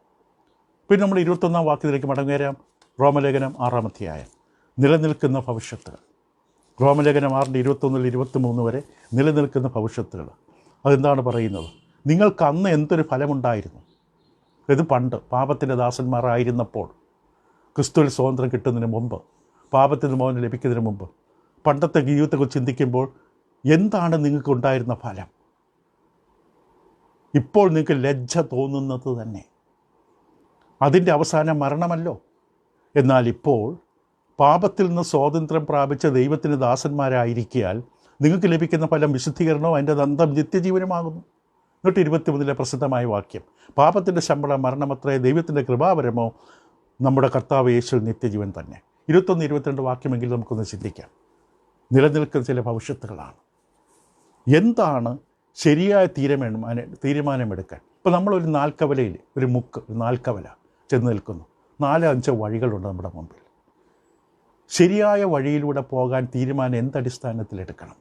പിന്നെ നമ്മൾ 21-ാം വാക്യത്തിലേക്ക് മടങ്ങുകയാം. റോമലേഖനം 6-ാം അധ്യായം നിലനിൽക്കുന്ന ഭവിഷ്യത്തുകൾ. റോമലേഖനം 6:21-23 വരെ നിലനിൽക്കുന്ന ഭവിഷ്യത്തുകൾ. അതെന്താണ് പറയുന്നത്? നിങ്ങൾക്ക് അന്ന് എന്തൊരു ഫലമുണ്ടായിരുന്നു? ഇത് പണ്ട് പാപത്തിൻ്റെ ദാസന്മാരായിരുന്നപ്പോൾ, ക്രിസ്തുവിൽ സ്വാതന്ത്ര്യം കിട്ടുന്നതിന് മുമ്പ്, പാപത്തിന് മോചനം ലഭിക്കുന്നതിന് മുമ്പ്, പണ്ടത്തെ ജീവിതത്തെക്കുറിച്ച് ചിന്തിക്കുമ്പോൾ എന്താണ് നിങ്ങൾക്ക് ഉണ്ടായിരുന്ന ഫലം? ഇപ്പോൾ നിങ്ങൾക്ക് ലജ്ജ തോന്നുന്നത് തന്നെ. അതിൻ്റെ അവസാനം മരണമല്ലോ. എന്നാൽ ഇപ്പോൾ പാപത്തിൽ നിന്ന് സ്വാതന്ത്ര്യം പ്രാപിച്ച ദൈവത്തിന് ദാസന്മാരായിരിക്കാൻ നിങ്ങൾക്ക് ലഭിക്കുന്ന ഫലം വിശുദ്ധീകരണവും അതിൻ്റെ അന്തം നിത്യജീവനുമാകുന്നു. 123 പ്രസിദ്ധമായ വാക്യം: പാപത്തിൻ്റെ ശമ്പളം മരണമത്രേ, ദൈവത്തിൻ്റെ കൃപാവരമോ നമ്മുടെ കർത്താവ് യേശു നിത്യജീവൻ തന്നെ. 21-22 വാക്യമെങ്കിലും നമുക്കൊന്ന് ചിന്തിക്കാം. നിലനിൽക്കുന്ന ചില ഭവിഷ്യത്തുകളാണ്. എന്താണ് ശരിയായ തീരുമാനമെടുക്കാൻ? ഇപ്പോൾ നമ്മളൊരു നാൽക്കവലയിൽ, ഒരു നാൽക്കവല ചെന്ന് നിൽക്കുന്നു. 4-5 വഴികളുണ്ട് നമ്മുടെ മുമ്പിൽ. ശരിയായ വഴിയിലൂടെ പോകാൻ തീരുമാനം എന്തടിസ്ഥാനത്തിലെടുക്കണം?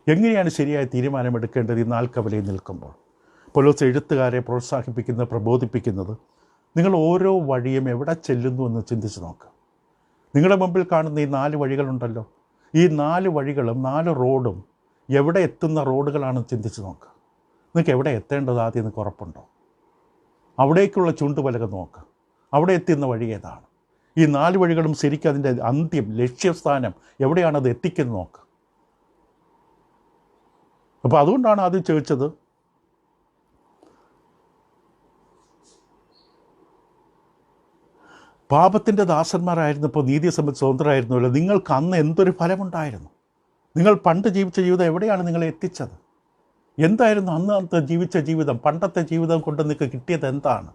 എങ്ങനെയാണ് ശരിയായ തീരുമാനമെടുക്കേണ്ടത്? ഈ നാൽക്കവലയിൽ നിൽക്കുമ്പോൾ പൗലോസ് എഴുത്തുകാരെ പ്രബോധിപ്പിക്കുന്നത്, നിങ്ങൾ ഓരോ വഴിയും എവിടെ ചെല്ലുന്നു എന്ന് ചിന്തിച്ച് നോക്കുക. നിങ്ങളുടെ മുമ്പിൽ കാണുന്ന ഈ 4 വഴികളുണ്ടല്ലോ, ഈ 4 വഴികളും 4 റോഡും എവിടെ എത്തുന്ന റോഡുകളാണെന്ന് ചിന്തിച്ച് നോക്കുക. നിങ്ങൾക്ക് എവിടെ എത്തേണ്ടത് ആദ്യം നിങ്ങൾക്ക് ഉറപ്പുണ്ടോ? അവിടേക്കുള്ള ചൂണ്ടുപലക നോക്കുക. അവിടെ എത്തുന്ന വഴി ഏതാണ്? ഈ 4 വഴികളും ശരിക്കും അതിൻ്റെ അന്ത്യം, ലക്ഷ്യസ്ഥാനം എവിടെയാണത് എത്തിക്കുന്നത് നോക്കുക. അപ്പോൾ അതുകൊണ്ടാണ് ആദ്യം ചോദിച്ചത്, പാപത്തിൻ്റെ ദാസന്മാരായിരുന്നപ്പോൾ നീതിയെ സംബന്ധിച്ച് സ്വതന്ത്രരായിരുന്നല്ലോ, നിങ്ങൾക്ക് അന്ന് എന്തൊരു ഫലമുണ്ടായിരുന്നു? നിങ്ങൾ പണ്ട് ജീവിച്ച ജീവിതം എവിടെയാണ് നിങ്ങളെ എത്തിച്ചത്? എന്തായിരുന്നു അന്നത്തെ ജീവിച്ച ജീവിതം? പണ്ടത്തെ ജീവിതം കൊണ്ട് നിങ്ങൾക്ക് കിട്ടിയത് എന്താണ്?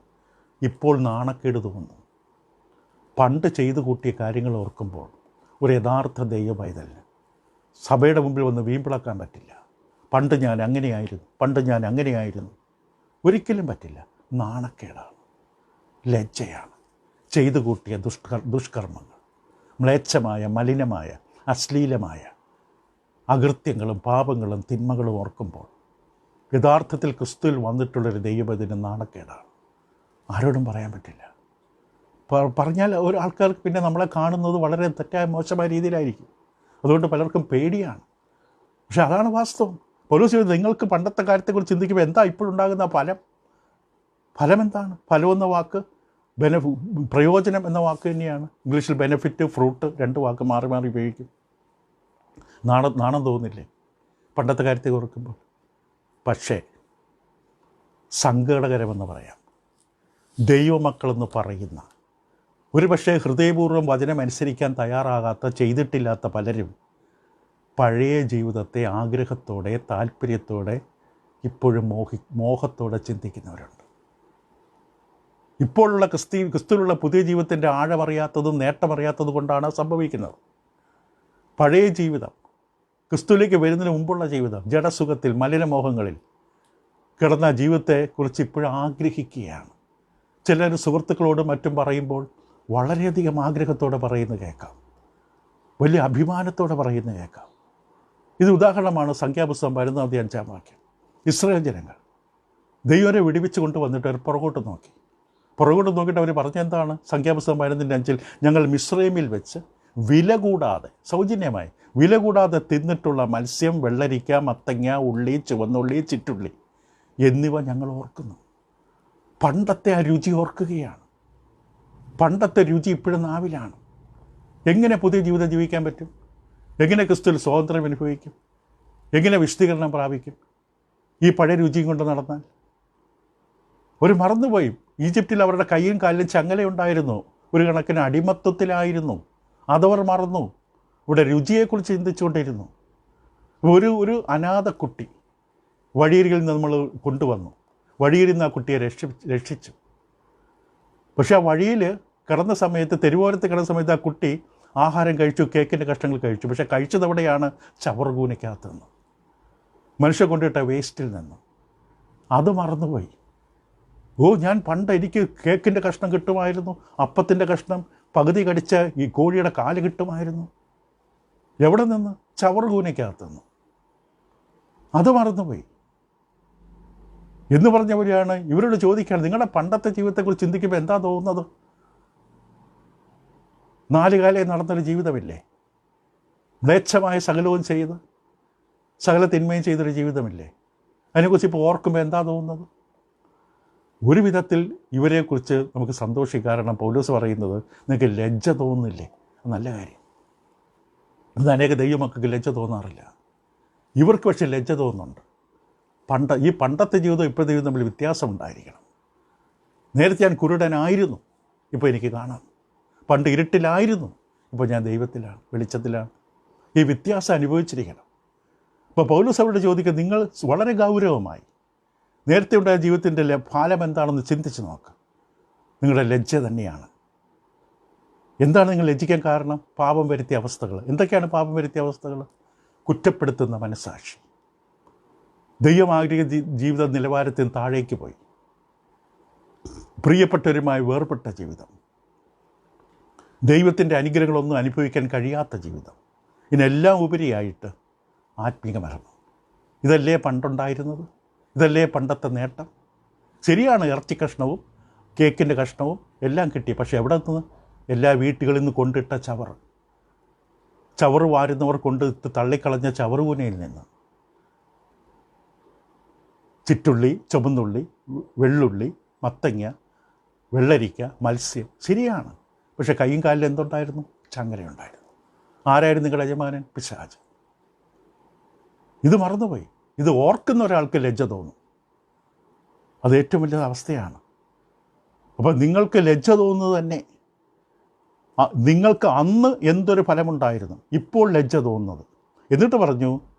ഇപ്പോൾ നാണക്കേട് തോന്നുന്നു. പണ്ട് ചെയ്തു കൂട്ടിയ കാര്യങ്ങൾ ഓർക്കുമ്പോൾ ഒരു യഥാർത്ഥ ദൈവ പൈതലിന് സഭയുടെ മുമ്പിൽ വന്ന് വീമ്പിളക്കാൻ പറ്റില്ല. പണ്ട് ഞാൻ അങ്ങനെയായിരുന്നു. ഒരിക്കലും പറ്റില്ല. നാണക്കേടാണ്, ലജ്ജയാണ്. ചെയ്തു കൂട്ടിയ ദുഷ്കർമ്മങ്ങൾ, മ്ലേച്ഛമായ, മലിനമായ, അശ്ലീലമായ അകൃത്യങ്ങളും പാപങ്ങളും തിന്മകളും ഓർക്കുമ്പോൾ യഥാർത്ഥത്തിൽ ക്രിസ്തുവിൽ വന്നിട്ടുള്ളൊരു ദൈവത്തിന് നാണക്കേടാണ്. ആരോടും പറയാൻ പറ്റില്ല. പറഞ്ഞാൽ ആൾക്കാർക്ക് പിന്നെ നമ്മളെ കാണുന്നത് വളരെ തെറ്റായ, മോശമായ രീതിയിലായിരിക്കും. അതുകൊണ്ട് പലർക്കും പേടിയാണ്. പക്ഷെ അതാണ് വാസ്തവം. പൗലോസ് നിങ്ങൾക്ക് പണ്ടത്തെ കാര്യത്തെക്കുറിച്ച് ചിന്തിക്കുമ്പോൾ എന്താ ഇപ്പോഴുണ്ടാകുന്ന ഫലം എന്താണ്? ഫലം എന്ന വാക്ക് പ്രയോജനം എന്ന വാക്ക് തന്നെയാണ്. ഇംഗ്ലീഷിൽ ബെനഫിറ്റ്, ഫ്രൂട്ട് 2 വാക്ക് മാറി മാറി ഉപയോഗിക്കും. നാണം തോന്നില്ലേ പണ്ടത്തെ കാര്യത്തെ ഓർക്കുമ്പോൾ? പക്ഷേ സങ്കടകരമെന്ന് പറയാം, ദൈവമക്കളെന്ന് പറയുന്ന, ഒരു പക്ഷേ ഹൃദയപൂർവ്വം വചനം അനുസരിക്കാൻ തയ്യാറാകാത്ത, ചെയ്തിട്ടില്ലാത്ത പലരും പഴയ ജീവിതത്തെ ആഗ്രഹത്തോടെ, താല്പര്യത്തോടെ, ഇപ്പോഴും മോഹത്തോടെ ചിന്തിക്കുന്നവരുണ്ട്. ഇപ്പോഴുള്ള ക്രിസ്തുവിലുള്ള പുതിയ ജീവിതത്തിൻ്റെ ആഴമറിയാത്തതും നേട്ടമറിയാത്തത് കൊണ്ടാണ് സംഭവിക്കുന്നത്. പഴയ ജീവിതം, ക്രിസ്തുവിലേക്ക് വരുന്നതിന് മുമ്പുള്ള ജീവിതം, ജഡസുഖത്തിൽ, മലിനമോഹങ്ങളിൽ കിടന്ന ജീവിതത്തെക്കുറിച്ച് ഇപ്പോഴും ആഗ്രഹിക്കുകയാണ്. ചിലർ സുഹൃത്തുക്കളോടും മറ്റും പറയുമ്പോൾ വളരെയധികം ആഗ്രഹത്തോടെ പറയുന്നത് കേൾക്കാം, വലിയ അഭിമാനത്തോടെ പറയുന്നത് കേൾക്കാം. ഇത് ഉദാഹരണമാണ് സംഖ്യാപുസ്തകം 11-5 വാക്യം. ഇസ്രായേൽ ജനങ്ങൾ ദൈവരെ വിടുവിച്ച് കൊണ്ടുവന്നിട്ട് അവർ പുറകോട്ട് നോക്കിയിട്ട് അവർ പറഞ്ഞെന്താണ്? സംഖ്യാപുസ്തകം 11-5 ഞങ്ങൾ മിസ്രൈമിൽ വെച്ച് വില കൂടാതെ, സൗജന്യമായി വില കൂടാതെ തിന്നിട്ടുള്ള മത്സ്യം, വെള്ളരിക്ക, മത്തങ്ങ, ഉള്ളി, ചുവന്നുള്ളി, ചിറ്റുള്ളി എന്നിവ ഞങ്ങൾ ഓർക്കുന്നു. പണ്ടത്തെ ആ രുചി ഓർക്കുകയാണ്. പണ്ടത്തെ രുചി ഇപ്പോഴും നാവിലാണ്. എങ്ങനെ പുതിയ ജീവിതം ജീവിക്കാൻ പറ്റും? എങ്ങനെ ക്രിസ്തുവിൽ സ്വാതന്ത്ര്യം അനുഭവിക്കും? എങ്ങനെ വിശദീകരണം പ്രാപിക്കും ഈ പഴയ രുചിയും കൊണ്ട് നടന്നാൽ? ഒരു മറന്നുപോയി. ഈജിപ്തിൽ അവരുടെ കൈയും കാലിലും ചങ്ങലയുണ്ടായിരുന്നു. ഒരു കണക്കിന് അടിമത്വത്തിലായിരുന്നു. അതവർ മറന്നു. ഇവിടെ രുചിയെക്കുറിച്ച് ചിന്തിച്ചുകൊണ്ടിരുന്നു. ഒരു അനാഥ കുട്ടി വഴിയരികിൽ നമ്മൾ കൊണ്ടുവന്നു. വഴിയിൽ നിന്ന് ആ കുട്ടിയെ രക്ഷിച്ചു. പക്ഷെ ആ വഴിയിൽ കിടന്ന സമയത്ത്, തെരുവോരത്ത് കിടന്ന സമയത്ത് ആ കുട്ടി ആഹാരം കഴിച്ചു, കേക്കിൻ്റെ കഷ്ണങ്ങൾ കഴിച്ചു. പക്ഷെ കഴിച്ചതെവിടെയാണ്? ചവറുകൂനയ്ക്കകത്ത് നിന്ന്, മനുഷ്യ കൊണ്ടിട്ട വേസ്റ്റിൽ നിന്ന്. അത് മറന്നുപോയി. ഞാൻ പണ്ട് എനിക്ക് കേക്കിൻ്റെ കഷ്ണം കിട്ടുമായിരുന്നു, അപ്പത്തിൻ്റെ കഷ്ണം പകുതി കടിച്ച ഈ കോഴിയുടെ കാല് കിട്ടുമായിരുന്നു. എവിടെ നിന്ന്? ചവറുകൂനയ്ക്കകത്ത് നിന്ന്. അത് മറന്നുപോയി എന്ന് പറഞ്ഞവരാണ് ഇവരോട് ചോദിക്കുകയാണ്, നിങ്ങളുടെ പണ്ടത്തെ ജീവിതത്തെക്കുറിച്ച് ചിന്തിക്കുമ്പോൾ എന്താ തോന്നുന്നത്? 4 കാലേ നടന്നൊരു ജീവിതമില്ലേ? മ്ലേച്ഛമായ സകലവും ചെയ്ത് സകല തിന്മയും ചെയ്തൊരു ജീവിതമില്ലേ? അതിനെക്കുറിച്ച് ഇപ്പോൾ ഓർക്കുമ്പോൾ എന്താ തോന്നുന്നത്? ഒരു വിധത്തിൽ ഇവരെക്കുറിച്ച് നമുക്ക് സന്തോഷിക്കാം. കാരണം പൗലോസ് പറയുന്നത്, നിങ്ങൾക്ക് ലജ്ജ തോന്നുന്നില്ലേ? നല്ല കാര്യം. ഇത് അനേക ദൈവമക്കൾക്ക് ലജ്ജ തോന്നാറില്ല. ഇവർക്ക് പക്ഷേ ലജ്ജ തോന്നുന്നുണ്ട്. ഈ പണ്ടത്തെ ജീവിതം ഇപ്പോഴത്തെ ജീവിതം തമ്മിൽ വ്യത്യാസമുണ്ടായിരിക്കണം. നേരത്തെ ഞാൻ കുരുടനായിരുന്നു, ഇപ്പോൾ എനിക്ക് കാണാം. പണ്ട് ഇരുട്ടിലായിരുന്നു, ഇപ്പോൾ ഞാൻ ദൈവത്തിലാണ്, വെളിച്ചത്തിലാണ്. ഈ വ്യത്യാസം അനുഭവിച്ചിരിക്കണം. അപ്പോൾ പൗലോസ് അവരോട് ചോദിക്കുക, നിങ്ങൾ വളരെ ഗൗരവമായി നേരത്തെ ഉണ്ടായ ജീവിതത്തിൻ്റെ ഫലം എന്താണെന്ന് ചിന്തിച്ച് നോക്കുക. നിങ്ങളുടെ ലജ്ജ തന്നെയാണ്. എന്താണ് നിങ്ങൾ ലജ്ജിക്കാൻ കാരണം? പാപം വരുത്തിയ അവസ്ഥകൾ. എന്തൊക്കെയാണ് പാപം വരുത്തിയ അവസ്ഥകൾ? കുറ്റപ്പെടുത്തുന്ന മനസ്സാക്ഷി, ദൈവം ആഗ്രഹിച്ച ജീവിത നിലവാരത്തിൽ താഴേക്ക് പോയി, പ്രിയപ്പെട്ടവരുമായി വേർപെട്ട ജീവിതം, ദൈവത്തിൻ്റെ അനുഗ്രഹങ്ങളൊന്നും അനുഭവിക്കാൻ കഴിയാത്ത ജീവിതം. ഇതിനെല്ലാം ഉപരിയായിട്ട് ആത്മീക മരണം. ഇതല്ലേ പണ്ടുണ്ടായിരുന്നത്? ഇതല്ലേ പണ്ടത്തെ നേട്ടം? ശരിയാണ്, ഇറച്ചി കഷ്ണവും കേക്കിൻ്റെ കഷ്ണവും എല്ലാം കിട്ടി. പക്ഷേ എവിടെ നിന്ന്? എല്ലാ വീട്ടുകളിൽ നിന്ന് കൊണ്ടിട്ട ചവറ് വാരുന്നവർ കൊണ്ട് തള്ളിക്കളഞ്ഞ ചവറുകൂനയിൽ നിന്ന്. ചിറ്റുള്ളി, ചുവന്നുള്ളി, വെള്ളുള്ളി, മത്തങ്ങ, വെള്ളരിക്ക, മത്സ്യം. ശരിയാണ്. പക്ഷേ കൈയും കാലിൽ എന്തുണ്ടായിരുന്നു? ചങ്ങലയുണ്ടായിരുന്നു. ആരായിരുന്നു നിങ്ങളുടെ യജമാനൻ? പിശാച്. ഇത് മറന്നുപോയി. ഇത് ഓർക്കുന്ന ഒരാൾക്ക് ലജ്ജ തോന്നും. അത് ഏറ്റവും വലിയ അവസ്ഥയാണ്. അപ്പോൾ നിങ്ങൾക്ക് ലജ്ജ തോന്നുന്നത് തന്നെ നിങ്ങൾക്ക് അന്ന് എന്തൊരു ഫലമുണ്ടായിരുന്നു, ഇപ്പോൾ ലജ്ജ തോന്നുന്നത്. എന്നിട്ട് പറഞ്ഞു,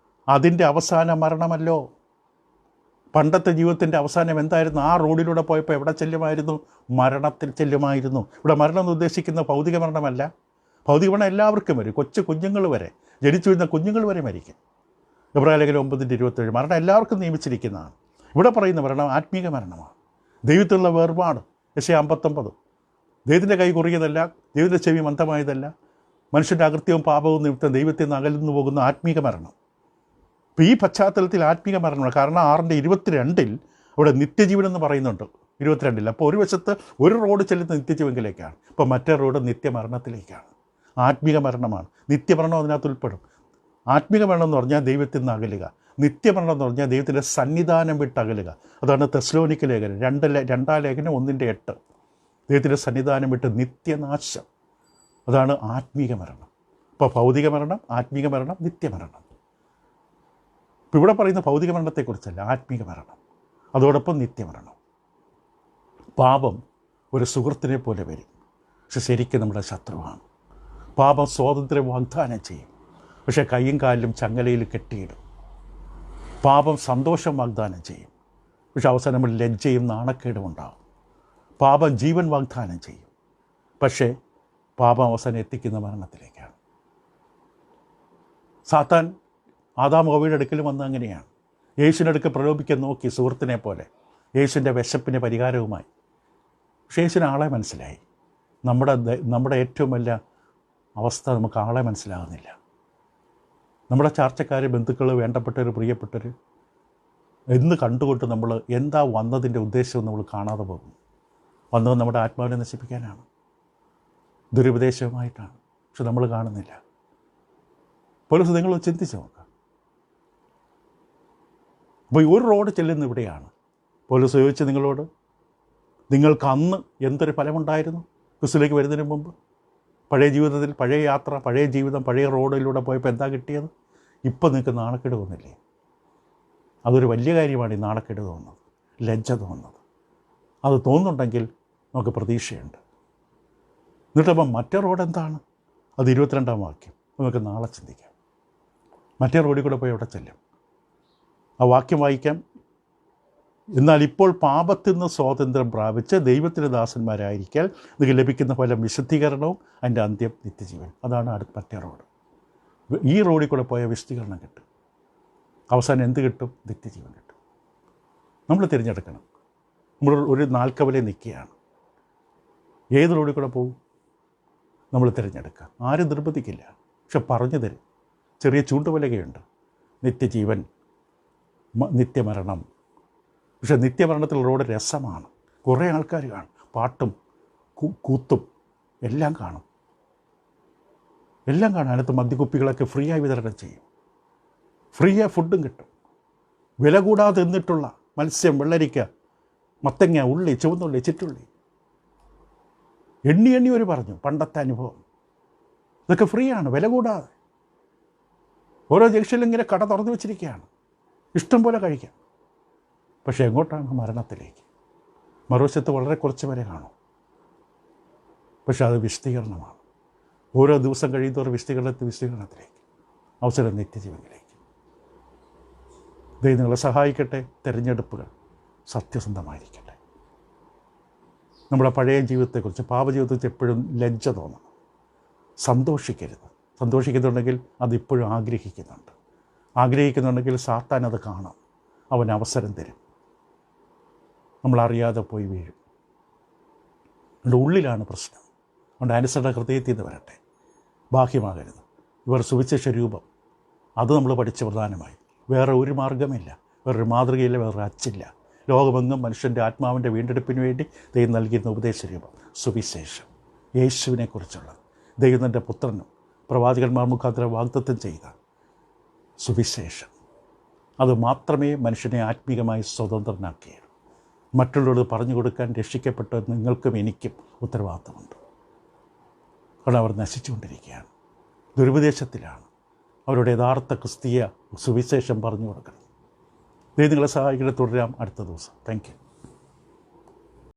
അതിൻ്റെ അവസാന മരണമല്ലോ. പണ്ടത്തെ ജീവിതത്തിൻ്റെ അവസാനം എന്തായിരുന്നു? ആ റോഡിലൂടെ പോയപ്പോൾ എവിടെ ചെല്ലുമായിരുന്നു? മരണത്തിൽ ചെല്ലുമായിരുന്നു. ഇവിടെ മരണം എന്ന് ഉദ്ദേശിക്കുന്ന ഭൗതിക മരണമല്ല. ഭൗതിക മരണം എല്ലാവർക്കും വരും. കുഞ്ഞുങ്ങൾ വരെ, ജനിച്ചു വരുന്ന കുഞ്ഞുങ്ങൾ വരെ മരിക്കും. എബ്രായലേഖനം 9:27. മരണം എല്ലാവർക്കും നിയമിച്ചിരിക്കുന്നതാണ്. ഇവിടെ പറയുന്ന മരണം ആത്മീക മരണമാണ്. ദൈവത്തിലുള്ള വേർപാട്. യെശയ്യാ 59. ദൈവത്തിൻ്റെ കൈ കുറിയതല്ല, ദൈവത്തിൻ്റെ ചെവി മന്ദമായതല്ല, മനുഷ്യൻ്റെ അകൃത്യവും പാപവും നിമിത്തം ദൈവത്തിൽ നിന്ന് അകലുന്നു പോകുന്ന ആത്മീക മരണം. ഇപ്പോൾ ഈ പശ്ചാത്തലത്തിൽ ആത്മീക മരണമാണ്. കാരണം 6:22 അവിടെ നിത്യജീവൻ എന്ന് പറയുന്നുണ്ട്. 22. അപ്പോൾ ഒരു വശത്ത് ഒരു റോഡ് ചെല്ലുന്ന നിത്യജീവനിലേക്കാണ്, ഇപ്പോൾ മറ്റേ റോഡ് നിത്യമരണത്തിലേക്കാണ്. ആത്മീക മരണമാണ്. നിത്യമരണം അതിനകത്ത് ഉൾപ്പെടും. ആത്മീക മരണം എന്ന് പറഞ്ഞാൽ ദൈവത്തിൽ നിന്ന് അകലുക. നിത്യമരണം എന്ന് പറഞ്ഞാൽ ദൈവത്തിൻ്റെ സന്നിധാനം വിട്ട് അകലുക. അതാണ് തെസ്സലോനിക്ക ലേഖനം 2 ലേഖനം 1:8. ദൈവത്തിൻ്റെ സന്നിധാനം വിട്ട് നിത്യനാശം. അതാണ് ആത്മീക മരണം. ഇപ്പോൾ ഭൗതിക മരണം, ആത്മീക മരണം, നിത്യമരണം. ഇപ്പോൾ ഇവിടെ പറയുന്ന ഭൗതിക മരണത്തെക്കുറിച്ചല്ല, ആത്മീക മരണം, അതോടൊപ്പം നിത്യമരണം. പാപം ഒരു സുഹൃത്തിനെ പോലെ വരും, പക്ഷെ ശരിക്കും നമ്മുടെ ശത്രുവാണ്. പാപം സ്വാതന്ത്ര്യം വാഗ്ദാനം ചെയ്യും, പക്ഷേ കൈയും കാലിലും ചങ്ങലയിൽ കെട്ടിയിടും. പാപം സന്തോഷം വാഗ്ദാനം ചെയ്യും, പക്ഷെ അവസാനം നമ്മൾ ലജ്ജയും നാണക്കേടും ഉണ്ടാകും. പാപം ജീവൻ വാഗ്ദാനം ചെയ്യും, പക്ഷേ പാപം അവസാനം എത്തിക്കുന്ന മരണത്തിലേക്കാണ്. സാത്താൻ ആദാം ഹവ്വയുടെ അടുക്കൽ വന്ന് അങ്ങനെയാണ്. യേശുവിൻ്റെ അടുക്കൽ പ്രലോഭിക്കാൻ നോക്കി, സുഹൃത്തിനെ പോലെ, യേശുവിൻ്റെ വിശപ്പിന് പരിഹാരവുമായി. പക്ഷേ യേശുവിന് ആളെ മനസ്സിലായി. നമ്മുടെ ഏറ്റവും വലിയ അവസ്ഥ നമുക്ക് ആളെ മനസ്സിലാകുന്നില്ല. നമ്മുടെ ചാർച്ചക്കാർ, ബന്ധുക്കൾ, വേണ്ടപ്പെട്ടവർ, പ്രിയപ്പെട്ടവർ എന്ന് കണ്ടുകൊണ്ട് നമ്മൾ എന്താ വന്നതിൻ്റെ ഉദ്ദേശവും നമ്മൾ കാണാതെ പോകും. വന്നത് നമ്മുടെ ആത്മാവിനെ നശിപ്പിക്കാനാണ്, ദുരുപദേശവുമായിട്ടാണ്. പക്ഷെ നമ്മൾ കാണുന്നില്ല. പോലീസ് നിങ്ങൾ ചിന്തിച്ച് നോക്കുക. അപ്പോൾ ഒരു റോഡ് ചെല്ലുന്ന ഇവിടെയാണ്. പോലീസ് ചോദിച്ചു നിങ്ങളോട്, നിങ്ങൾക്ക് അന്ന് എന്തൊരു ഫലമുണ്ടായിരുന്നു ക്രിസ്തുവിലേക്ക് വരുന്നതിന് മുമ്പ്? പഴയ ജീവിതത്തിൽ, പഴയ യാത്ര, പഴയ ജീവിതം, പഴയ റോഡിലൂടെ പോയപ്പോൾ എന്താ കിട്ടിയത്? ഇപ്പം നിങ്ങൾക്ക് നാണക്കേട് തോന്നില്ലേ? അതൊരു വലിയ കാര്യമാണ് ഈ നാണക്കേട് തോന്നുന്നത്, ലജ്ജ തോന്നുന്നത്. അത് തോന്നുന്നുണ്ടെങ്കിൽ നമുക്ക് പ്രതീക്ഷയുണ്ട്. എന്നിട്ടപ്പം മറ്റേ റോഡ് എന്താണ്? അത് 22-ാം വാക്യം നമുക്ക് നാളെ ചിന്തിക്കാം. മറ്റേ റോഡിൽ കൂടെ പോയി അവിടെ ചെല്ലും. ആ വാക്യം വായിക്കാം. എന്നാൽ ഇപ്പോൾ പാപത്തിൽ നിന്ന് സ്വാതന്ത്ര്യം പ്രാപിച്ച് ദൈവത്തിൻ്റെ ദാസന്മാരായിരിക്കാൻ നിങ്ങൾക്ക് ലഭിക്കുന്ന ഫലം വിശുദ്ധീകരണവും അതിൻ്റെ അന്ത്യം നിത്യജീവൻ. അതാണ് മറ്റേ റോഡ്. ഈ റോഡിൽ കൂടെ പോയ വിശുദ്ധീകരണം കിട്ടും. അവസാനം എന്ത് കിട്ടും? നിത്യജീവൻ കിട്ടും. നമ്മൾ തിരഞ്ഞെടുക്കണം. നമ്മൾ ഒരു നാൽക്കവലെ നിൽക്കുകയാണ്. ഏത് റോഡിൽ കൂടെ പോകും നമ്മൾ തിരഞ്ഞെടുക്കുക. ആരും നിർബന്ധിക്കില്ല, പക്ഷെ പറഞ്ഞു തരും. ചെറിയ ചൂണ്ടുവലകയുണ്ട്. നിത്യജീവൻ, നിത്യമരണം. പക്ഷെ നിത്യമരണത്തിൽ റോഡ് രസമാണ്. കുറേ ആൾക്കാർ കാണും, പാട്ടും കൂത്തും എല്ലാം കാണും. അതിനകത്ത് മദ്യക്കുപ്പികളൊക്കെ ഫ്രീ ആയി വിതരണം ചെയ്യും. ഫ്രീ ആയി ഫുഡും കിട്ടും. വില കൂടാതെ തിന്നിട്ടുള്ള മത്സ്യം, വെള്ളരിക്ക, മത്തങ്ങ, ഉള്ളി, ചുവന്നുള്ളി, ചിറ്റുള്ളി, എണ്ണി ഒരു പറഞ്ഞു പണ്ടത്തെ അനുഭവം. ഇതൊക്കെ ഫ്രീ ആണ്, വില കൂടാതെ. ഓരോ ജംഗ്ഷനിലും ഇങ്ങനെ കട തുറന്നു വെച്ചിരിക്കുകയാണ്. ഇഷ്ടം പോലെ കഴിക്കാം. പക്ഷേ എങ്ങോട്ടാണ്? മരണത്തിലേക്ക്. മറുവശത്ത് വളരെ കുറച്ച് വരെ കാണും. പക്ഷെ അത് വിശദീകരണമാണ്. ഓരോ ദിവസം കഴിയുന്നവർ വിശദീകരണത്തിലേക്ക്, അവസരം നിത്യജീവനിലേക്ക്. ദൈവം നിങ്ങളെ സഹായിക്കട്ടെ. തിരഞ്ഞെടുപ്പുകൾ സത്യസന്ധമായിരിക്കട്ടെ. നമ്മുടെ പഴയ ജീവിതത്തെക്കുറിച്ച്, പാപജീവിതത്തെക്കുറിച്ച് എപ്പോഴും ലജ്ജ തോന്നണം. സന്തോഷിക്കരുത്. സന്തോഷിക്കുന്നുണ്ടെങ്കിൽ അതിപ്പോഴും ആഗ്രഹിക്കുന്നുണ്ടെങ്കിൽ സാത്താൻ അത് കാണാം. അവൻ അവസരം തരും. നമ്മളറിയാതെ പോയി വീഴും. നമ്മുടെ ഉള്ളിലാണ് പ്രശ്നം. അതുകൊണ്ട് അനുസരണ ഹൃദയത്തിൽ നിന്ന് വരട്ടെ, ബാഹ്യമാകരുത്. ഇവർ സുവിശേഷ രൂപം, അത് നമ്മൾ പഠിച്ച പ്രധാനമായി. വേറെ ഒരു മാർഗ്ഗമില്ല, വേറൊരു മാതൃകയില്ല, വേറൊരു അച്ചില്ല. ലോകമെങ്ങും മനുഷ്യൻ്റെ ആത്മാവിൻ്റെ വീണ്ടെടുപ്പിന് വേണ്ടി ദൈവം നൽകിയിരുന്ന ഉപദേശ രൂപം സുവിശേഷം, യേശുവിനെക്കുറിച്ചുള്ളത്, ദൈവത്തിൻ്റെ പുത്രനും പ്രവാചകന്മാർ മുഖാന്തരം വാഗ്ദത്തം ചെയ്ത സുവിശേഷം. അത് മാത്രമേ മനുഷ്യനെ ആത്മീകമായി സ്വതന്ത്രനാക്കിയുള്ളൂ. മറ്റുള്ളവരോട് പറഞ്ഞു കൊടുക്കാൻ രക്ഷിക്കപ്പെട്ട നിങ്ങൾക്കും എനിക്കും ഉത്തരവാദിത്തമുണ്ട്. കാരണം അവർ നശിച്ചുകൊണ്ടിരിക്കുകയാണ്, ദുരുപദേശത്തിലാണ്. അവരുടെ യഥാർത്ഥ ക്രിസ്തീയ സുവിശേഷം പറഞ്ഞു കൊടുക്കണം. ദൈവം നിങ്ങളെ സഹായിക്കട്ടെ. തുടരാം അടുത്ത ദിവസം. Thank you.